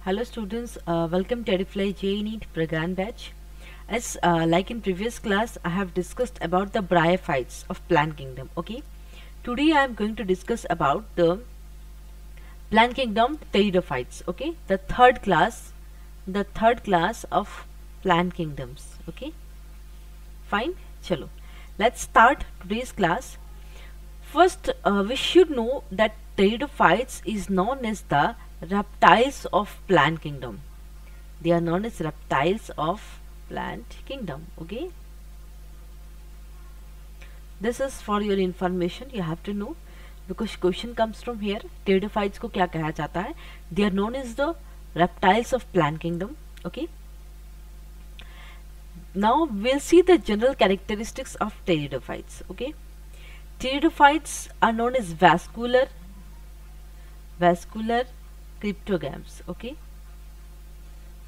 Hello students, welcome to Edifly JNEET Pragan batch. As like in previous class, I have discussed about the bryophytes of plant kingdom. Okay, today I am going to discuss about the plant kingdom pteridophytes. Okay, the third class of plant kingdoms. Okay, fine. Chalo, let's start today's class. First, we should know that pteridophytes is known as the reptiles of plant kingdom. They are known as reptiles of plant kingdom. Okay, this is for your information. You have to know because question comes from here. Pteridophytes को क्या कहा जाता है? They are known as the reptiles of plant kingdom. Okay. Now we'll see the general characteristics of pteridophytes. Okay. Pteridophytes are known as vascular cryptogams. Okay,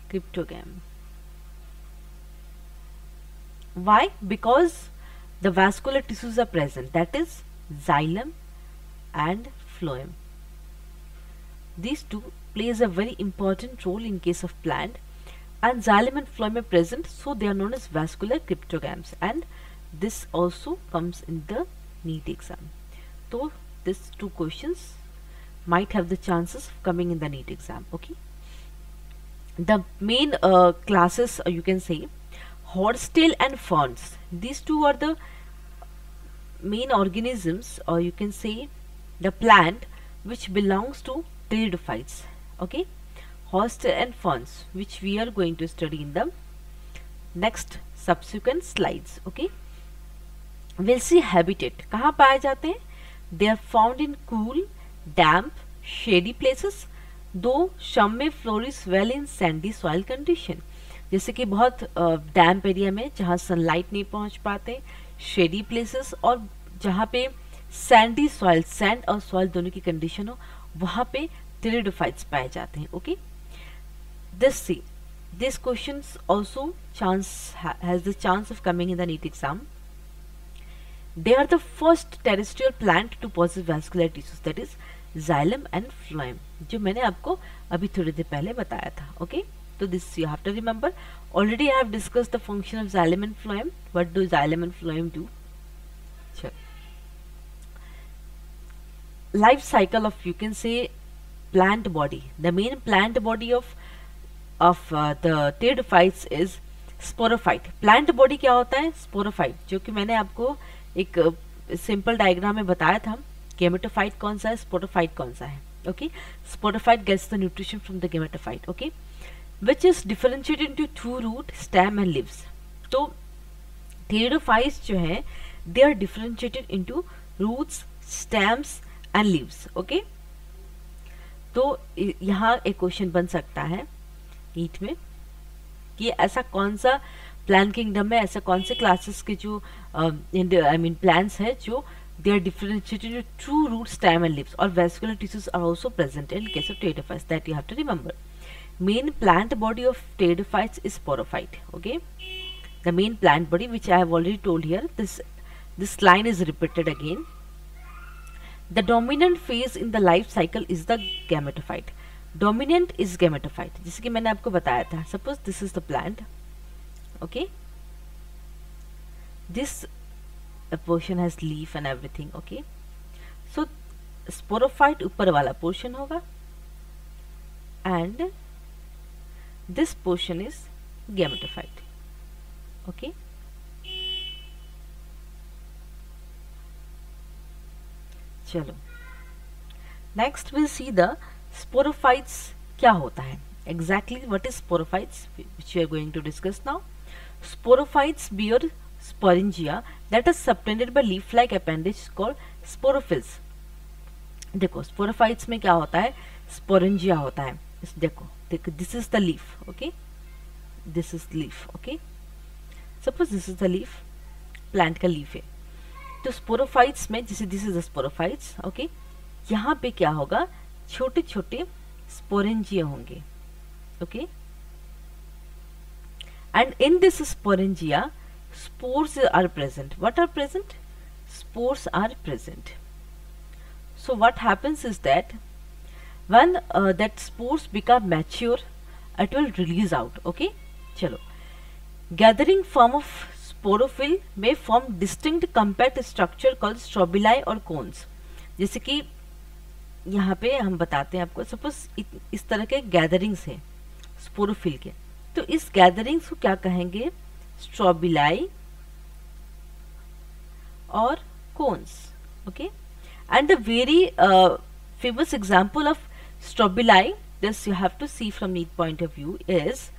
cryptogam. Why? Because the vascular tissues are present, that is xylem and phloem. These two plays a very important role in case of plant, and xylem and phloem are present, so they are known as vascular cryptogams, and this also comes in the NEET exam. So these two questions might have the chances of coming in the NEET exam. Okay, the main classes, you can say horsetail and ferns. These two are the main organisms, or you can say the plant which belongs to pteridophytes. Okay, horsetail and ferns, which we are going to study in the next subsequent slides. Okay, we'll see habitat. कहाँ पाए जाते हैं? They are found in cool, damp, shady places, though some may flourish well in sandy soil condition. जैसे कि बहुत डैम्प area में जहाँ sunlight नहीं पहुँच पाते, शेडी प्लेसेस, और जहाँ पे सैंडी सॉइल, सैंड और सॉइल दोनों की कंडीशन हो, वहाँ पे pteridophytes पाए जाते हैं. Okay, this questions also has the chance of coming in the NEET exam. They are the first terrestrial plant to possess vascular tissues, that is xylem and phloem, जो मैंने आपको अभी थोड़ी देर पहले बताया था. Okay, so this you have to remember. Already I have discussed the function of xylem and phloem. What do xylem and phloem do? Sure. Life cycle of, you can say, plant body. The main plant body of the pteridophytes is sporophyte. Plant body क्या होता है? Sporophyte, जो कि मैंने आपको एक simple diagram में बताया था. गेमेटोफाइट कौन सा है, स्पोरोफाइट कौन सा है. Okay, sporophyte gets the nutrition from the gametophyte. Okay, which is differentiated into two root, stem and leaves. तो pteridophytes जो है, they are differentiated into roots, stems and leaves. Okay, तो यहाँ एक क्वेश्चन बन सकता है नीट में कि ऐसा कौन सा प्लांट किंगडम में ऐसा कौन से क्लासेस के जो प्लांट्स है जो they are differentiated into true root, stem and leaves, or vascular tissues are also present in case of pteridophytes. That you have to remember. Main plant body of pteridophytes is sporophyte. Okay, the main plant body, which I have already told here. This line is repeated again. The dominant phase in the life cycle is the gametophyte. Dominant is gametophyte, जैसे कि मैंने आपको बताया था. Suppose this is the plant. Okay, this a portion has leaf and everything. Okay, so sporophyte ऊपर वाला portion होगा and this portion is gametophyte. Okay, चलो next we'll see the sporophytes क्या होता है. Exactly what is sporophytes, which we are going to discuss now. Sporophytes bear sporangia that is subtended by leaf-like appendage called sporophylls. देखो sporophytes में क्या होता है, sporangia होता है. देखो this is the leaf. Okay, this is leaf. Okay, suppose this is the leaf, plant का leaf है, तो sporophytes में जैसे this is the sporophytes. Okay, यहाँ पे क्या होगा, छोटे छोटे sporangia होंगे. Okay, and in this sporangia spores are present. What are present? Spores are present. So what happens is that When that spores become mature, it will release out. Okay, चलो, gathering form of sporophyll may form distinct compact structure called strobili और cones. जैसे कि यहाँ पे हम बताते हैं आपको, सपोज इस तरह के गैदरिंग्स हैं स्पोरोफिल के, तो इस गैदरिंग्स को क्या कहेंगे, स्ट्रोबिलाई और cones. Okay, and the very famous example of strobili, this you have to see from neat point of view, is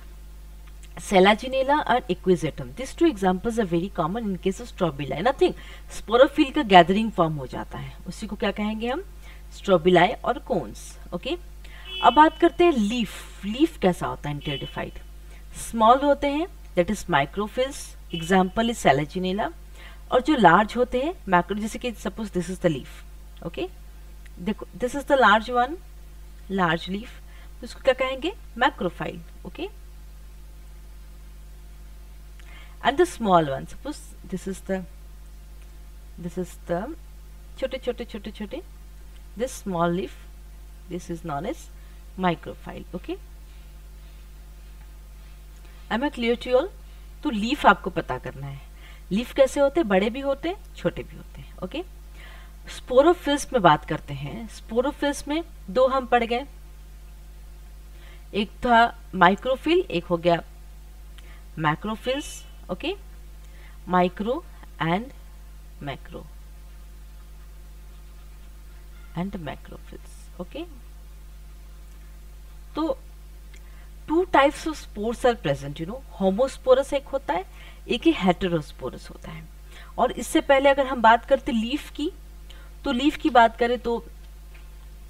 Selaginella and Equisetum. These two examples are very common in case of strobili. Nothing, sporophyll का gathering form हो जाता है, उसी को क्या कहेंगे हम, strobili और कोन्स. ओके, अब बात करते हैं लीफ. लीफ कैसा होता है, इंटेरिडिफाइड, स्मॉल होते हैं, that is microphylls, example is Selaginella. और जो लार्ज होते हैं मैक्रो, जैसे कि suppose this is the leaf. Okay, देखो this is the large one, large leaf, तो इसको क्या कहेंगे, macrophyll. Okay, and the small one, suppose this is the छोटे छोटे छोटे छोटे, this small leaf, this is known as microphyll. Okay, am I clear to you all? तो leaf आपको पता करना है, लीफ कैसे होते हैं, बड़े भी होते हैं, छोटे भी होते हैं. ओके, स्पोरोफिल्स में बात करते हैं. स्पोरोफिल्स में दो हम पढ़ गए, एक था माइक्रोफिल, एक हो गया macrophylls. Okay, micro and macro and macrophiles. Okay, तो two types of spores are present, you know, homosporous एक होता है, एक ही heterosporous होता है. और इससे पहले अगर हम बात करते लीफ की, तो लीफ की बात करें तो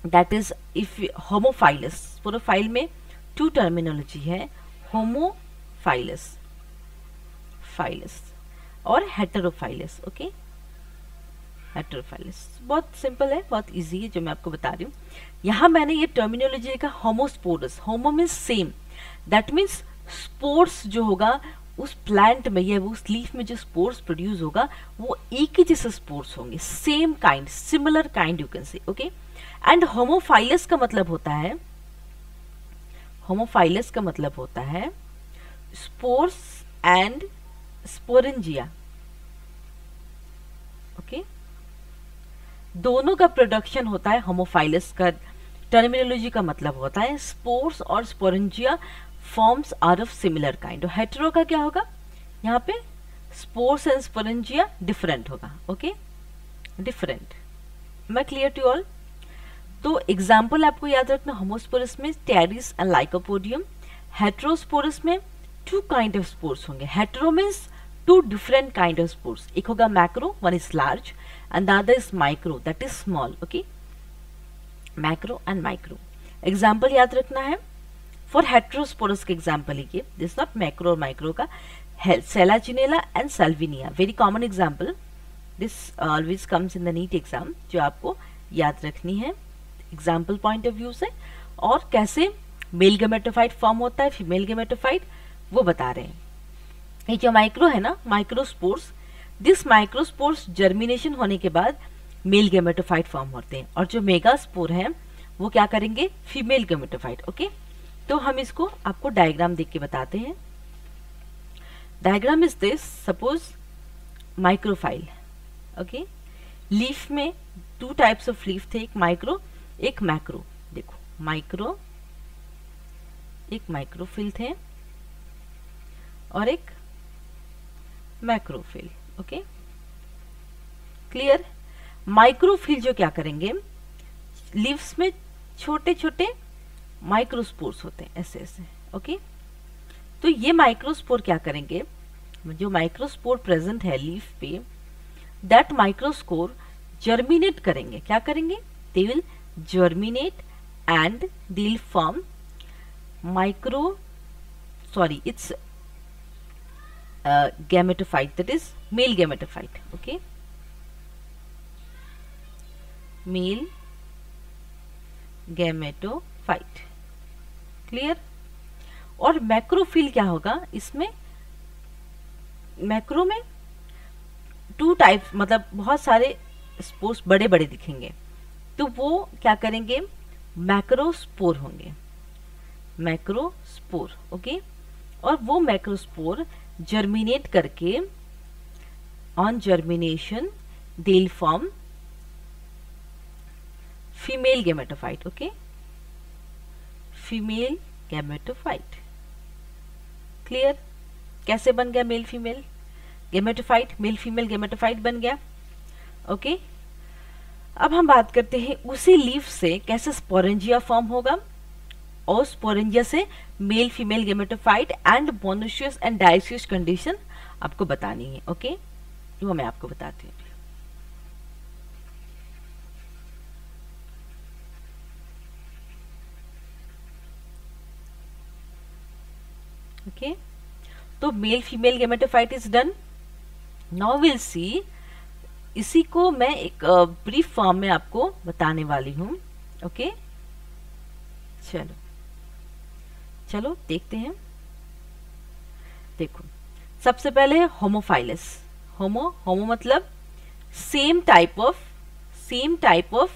that is if homophilous. Sporophyll में two terminology है, homophilous, philous और heterophilous. ओके, हेटेरोफाइलस बहुत सिंपल है, बहुत इजी है जो मैं आपको बता रही हूँ. यहाँ मैंने ये टर्मिनोलॉजी लिखा homosporous. Homo means same, that means spores जो होगा उस प्लांट में या वो उस लीफ में जो स्पोर्स प्रोड्यूस होगा वो एक ही जैसे स्पोर्स होंगे, same kind, similar kind you can say. Okay, and homophyllous का मतलब होता है, होमोफाइलस का मतलब होता है स्पोर्स एंड स्पोरेंजिया. ओके, दोनों का प्रोडक्शन होता है. होमोफाइलस का टर्मिनोलॉजी का मतलब होता है स्पोर्स और sporangia forms are of similar kind. और हेटेरो का क्या होगा, यहाँ पे स्पोर्स एंड स्पोरेंजिया डिफरेंट होगा. Okay, different. मैं क्लियर टू ऑल? तो एग्जाम्पल आपको याद रखना, होमोस्पोरस में टेरिस एंड लाइकोपोडियम. हेटेरोस्पोरस में टू काइंड ऑफ स्पोर्स होंगे. Hetero means two different kind of spores, एक होगा macro, one is large, and the other is micro, that is small. Okay, macro and micro. Example याद रखना है. For heterosporous के example लीजिए, this is not macro और micro का, Selaginella and Salvinia, very common example. This always comes in the NEET exam, जो आपको याद रखनी है example point of view से. और कैसे मेल गेमेटोफाइट फॉर्म होता है, फीमेल गेमेटोफाइट, वो बता रहे हैं. ये जो माइक्रो है ना, माइक्रोस्पोर्स, दिस माइक्रोस्पोर्स जर्मिनेशन होने के बाद मेल गेमेटोफाइट फॉर्म होते हैं. और जो मेगास्पोर है वो क्या करेंगे, फीमेल गेमेटोफाइट. ओके, तो हम इसको आपको डायग्राम देख के बताते हैं. Diagram is this, suppose माइक्रोफाइल. Okay, leaf में टू टाइप्स ऑफ लीफ थे, एक माइक्रो एक मैक्रो. देखो माइक्रो, एक माइक्रोफिल थे और एक मैक्रोफिल. Okay, clear. माइक्रोफिल जो क्या करेंगे, लीव्स में छोटे छोटे माइक्रोस्पोर्स होते हैं ऐसे ऐसे. ओके, तो ये माइक्रोस्पोर क्या करेंगे, जो माइक्रोस्पोर प्रेजेंट है लीफ पे, दैट माइक्रोस्पोर जर्मिनेट करेंगे. क्या करेंगे, they will germinate and they will form it's gametophyte, that is male gametophyte. Okay, male gametophyte. Clear. और मैक्रोफिल क्या होगा, इसमें मैक्रो में टू टाइप, मतलब बहुत सारे स्पोर्स बड़े बड़े दिखेंगे, तो वो क्या करेंगे, मैक्रोस्पोर होंगे, मैक्रोस्पोर, ओके। और वो मैक्रोस्पोर जर्मिनेट करके on germination they will form female gametophyte, okay, female gametophyte. Clear? कैसे बन गया male female gametophyte, male female gametophyte बन गया, ओके। अब हम बात करते हैं उसी लीफ से कैसे स्पोरेंजिया फॉर्म होगा, और स्पोरेंजिया से male female gametophyte and monoecious and dioecious condition आपको बतानी है, ओके। वो मैं आपको बताती हूँ। ओके, तो male female gametophyte is done. Now will see, इसी को मैं एक ब्रीफ फॉर्म में आपको बताने वाली हूं, ओके। चलो चलो देखते हैं। देखो, सबसे पहले होमोफाइलस, होमो मतलब same type of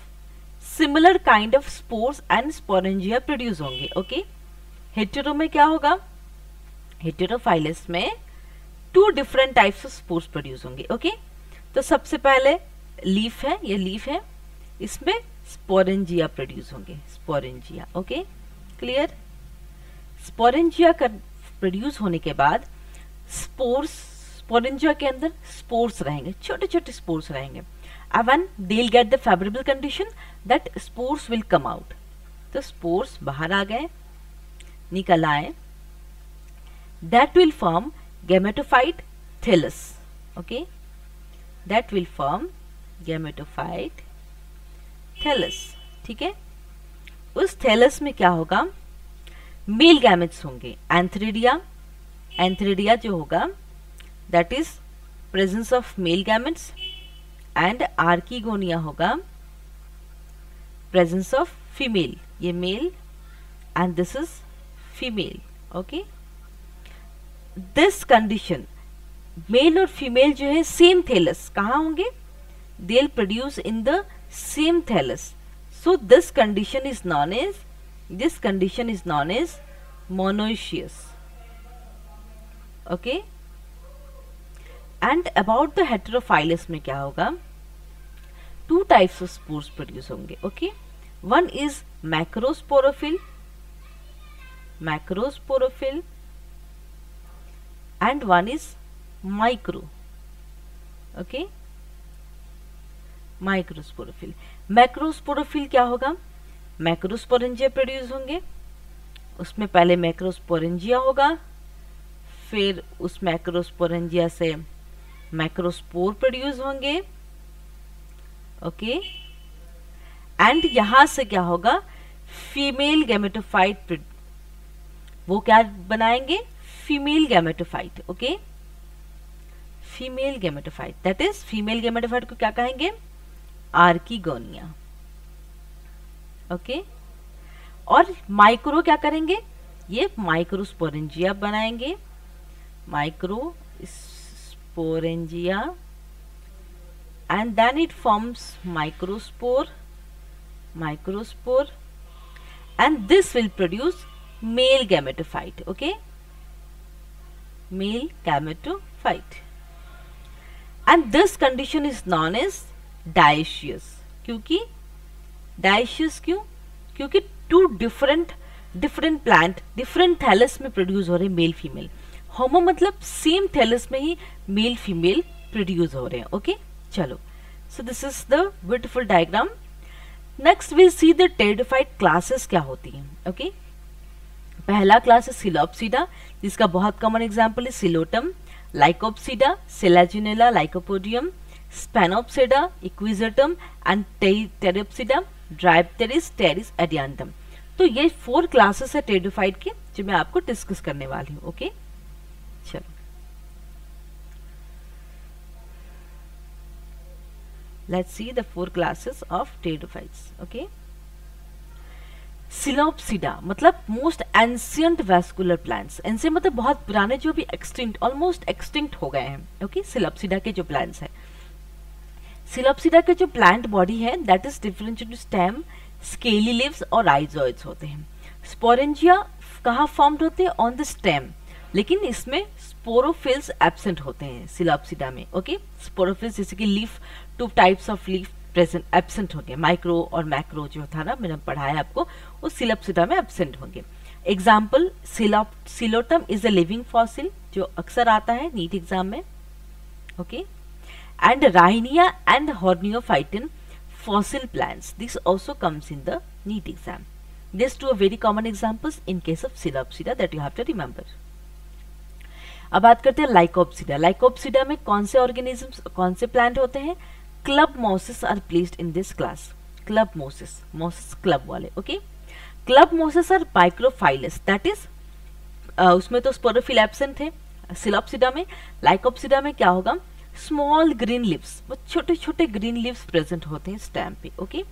similar kind of spores and sporangia produce होंगे, ओके। हेटेरो में क्या होगा, हेटेरोफाइलस में 2 different types of spores produce होंगे, ओके। तो सबसे पहले लीफ है, ये लीफ है, इसमें स्पोरेंजिया प्रोड्यूस होंगे, स्पोरेंजिया, ओके। क्लियर? स्पोरेंजिया का प्रोड्यूस होने के बाद स्पोर्स, स्पोरेंजिया के अंदर स्पोर्स रहेंगे, छोटे छोटे स्पोर्स रहेंगे। And when they'll get the favorable condition, that spores will come out. तो स्पोर्स बाहर आ गए, निकल आए, that will form gametophyte thallus, okay, that will form gametophyte thallus, ठीक है। उस थैलस में क्या होगा, मेल गैमेट्स होंगे, एंथ्रिडिया, एंथ्रिडिया जो होगा that is presence of male gametes, and archegonia होगा प्रेजेंस ऑफ फीमेल, ये male and this is female, okay. This condition, male और फीमेल जो है सेम थैलस कहाँ होंगे, they will produce in the same thallus, so this condition is known as monoecious, okay। and about the heterophilous में क्या होगा, 2 types of spores produce होंगे, okay। one is macrosporophyll and one is micro, okay, microsporophyll. Macrosporophyll क्या होगा, मैक्रोस्पोरेंजिया produce होंगे, उसमें पहले मैक्रोस्पोरेंजिया होगा, फिर उस मैक्रोस्पोरेंजिया से मैक्रोस्पोर प्रोड्यूस होंगे, ओके। एंड यहां से क्या होगा, फीमेल गैमेटोफाइट, वो क्या बनाएंगे, female gametophyte, okay, female gametophyte, that is female gametophyte को क्या कहेंगे, आर्किगोनिया, ओके। और माइक्रो क्या करेंगे, ये माइक्रोस्पोरेंजिया बनाएंगे, microsporangia, and then it forms microspore, and this will produce male gametophyte, okay, male gametophyte. And this condition is known as dioecious, क्योंकि dioecious क्योंकि 2 डिफरेंट प्लांट डिफरेंट थैलस में produce हो रहे हैं मेल फीमेल। होमो मतलब same thallus में ही male female produce हो रहे हैं, ओके। चलो, so this is the beautiful diagram. Next we see the pteridophyte classes क्या होती हैं, ओके। पहला क्लास है सिलोप्सिडा, जिसका बहुत कॉमन एग्जांपल है Psilotum, Lycopsida, Selaginella, Lycopodium, Sphenopsida, Equisetum and Pteropsida, Dryopteris, Pteris, Adiantum. तो ये 4 क्लासेस है टेरिडोफाइट की, जो मैं आपको डिस्कस करने वाली हूँ, ओके। चलो, let's see the 4 classes of pteridophytes, okay. Psilopsida मतलब most ancient vascular plants, ancient मतलब बहुत पुराने, जो भी एक्सटिंक्ट, ऑलमोस्ट एक्सटिंक्ट हो गए हैं, ओके। सिलोप्सिडा के जो प्लांट्स हैं, सिलोप्सिडा के जो प्लांट बॉडी है that is differentiated stem, scaly leaves और राइजोइड्स होते हैं। स्पोरेंजिया कहाँ फॉर्म्ड होते हैं? ऑन द स्टेम, लेकिन इसमें स्पोरोफिल्स एब्सेंट होते हैं सिलोप्सिडा में। ओके, स्पोरोफिल्स जैसे कि leaf, two types of leaf present absent होंगे, माइक्रो और मैक्रो जो था ना मैंने पढ़ाया आपको, वो सिलोप्सिडा में एब्सेंट होंगे। Example, Psilotum is a living fossil, जो अक्सर आता है नीट एग्जाम में। Okay, and Rhynia and Horneophyton fossil plants. This also comes in the NEET exam. These two are very common examples in case of Silopsida that you have to remember. अब बात करते हैं Lycopsida. Lycopsida में कौन से organisms, कौन से plant होते हैं? Club mosses are placed in this class. Club mosses, mosses club वाले। Okay, club mosses are microphyllous, that is उसमें तो स्पोरोफिल एब्सेंट है सिलोप्सिडा में। लाइकोप्सिडा में क्या होगा? स्मॉल ग्रीन लीव्स, वो छोटे छोटे ग्रीन लीव्स प्रेजेंट होते हैं स्टेम पे। ओके,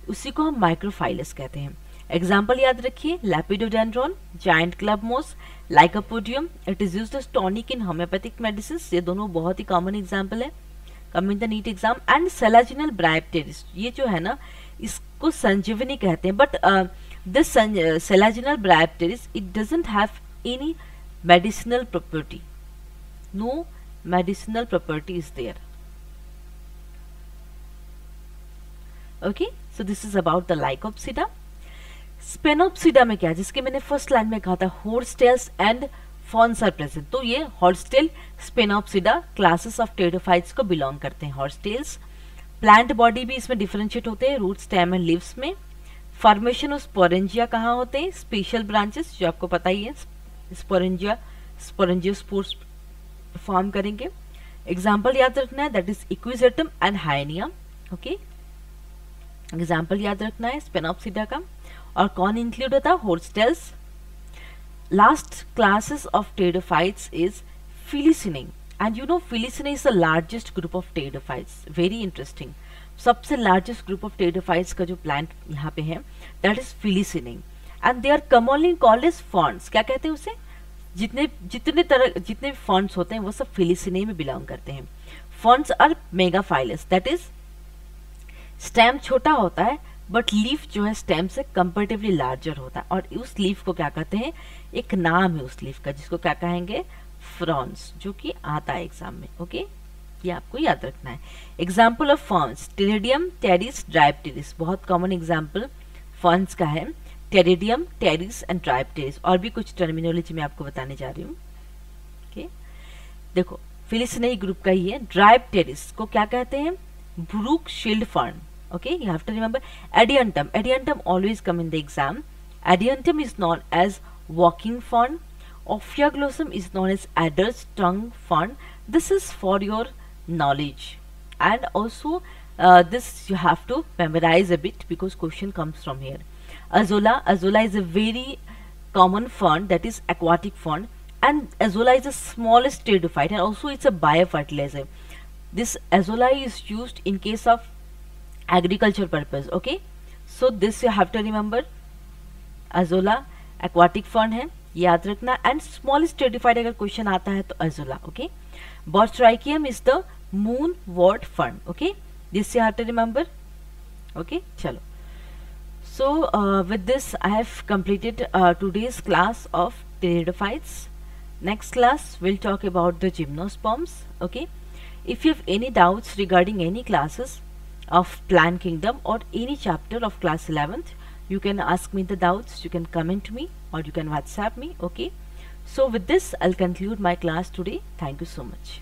उसी को हम माइक्रोफाइलस कहते हैं। एग्जाम्पल याद रखिए, Lepidodendron, giant club moss, Lycopodium, it is used as tonic in homeopathic medicine. ये दोनों बहुत ही कॉमन एग्जाम्पल है coming the NEET exam. And Selaginella bryopteris, ये जो है ना इसको संजीवनी कहते हैं, but this Selaginella bryopteris it doesn't have any medicinal property, no medicinal property is there. Okay, so this is about the Lycopsida. Spanopsida में क्या है? जिसके मैंने फर्स्ट लाइन में कहा था horsetails and fawns are present, तो ये horsetail, Spanopsida classes of pteridophytes को बिलोंग करते हैं। horsetails प्लांट बॉडी भी इसमें डिफरेंशिएट होते हैं, रूट, स्टेम एंड लीव्स में। फॉर्मेशन ऑफ स्पोरेंजिया कहाँ होते हैं? स्पेशल ब्रांचेस, जो आपको पता ही है, स्पोरेंजिया, स्पोरेंजियोस्पोर्स फॉर्म करेंगे। एग्जाम्पल याद रखना है, that is Equisetum and Hyenia. Okay, example याद रखना है स्पेनोप्सिडा का। और कौन इंक्लूड होता है? Horsetails. Last classes of pteridophytes is Filicinae, and you know Filicinae is the largest group of pteridophytes, very interesting. सबसे लार्जेस्ट ग्रुप ऑफ टेरिडोफाइट्स का जो प्लांट यहाँ पे है that is Filicinae, and they are commonly called as ferns. क्या कहते हैं उसे? जितने फॉन्ड्स होते हैं वो सब फिलिसिनी में बिलोंग करते हैं। फॉन्ड्स are megaphyllous, that is stem छोटा होता है बट लीफ जो है स्टेम से कंपैरेटिवली लार्जर होता है, और उस लीफ को क्या कहते हैं? एक नाम है उस लीफ का, जिसको क्या कहेंगे? फ्रॉन्स, जो कि आता है एग्जाम में। ओके, ये आपको याद रखना है। Example of ferns, Pteridium, Pteris, Dryopteris, बहुत कॉमन एग्जाम्पल फॉन्स का है। टेरिडियम, टेरिस एंड ड्राइप्टेरिस, और भी कुछ टर्मिनोलॉजी मैं आपको बताने जा रही हूँ। okay? देखो, फिलिसिनी ग्रुप का ही है। ड्राइप्टेरिस को क्या कहते हैं? Brook shield fern. Okay, you have to remember. Adiantum, Adiantum always come in the exam. Adiantum is known as walking fern. Ophioglossum is known as adder's tongue fern. This is for your knowledge, and also this you have to memorize a bit because question comes from here. Azolla, Azolla is a very common fern, that is aquatic fern, and Azolla is the smallest pteridophyte, and also it's a biofertilizer. This Azolla is used in case of agriculture purpose. Okay, so this you have to remember. Azolla aquatic fern है, याद रखना। And smallest pteridophyte अगर question आता है तो Azolla. Okay, Botrychium is the moonwort fern. Okay, this you have to remember. Okay, चलो, so with this I have completed today's class of pteridophytes. Next class will talk about the gymnosperms. Okay, if you have any doubts regarding any classes of plant kingdom or any chapter of class 11th, you can ask me the doubts, you can comment me, or you can WhatsApp me. Okay, so with this I'll conclude my class today. Thank you so much.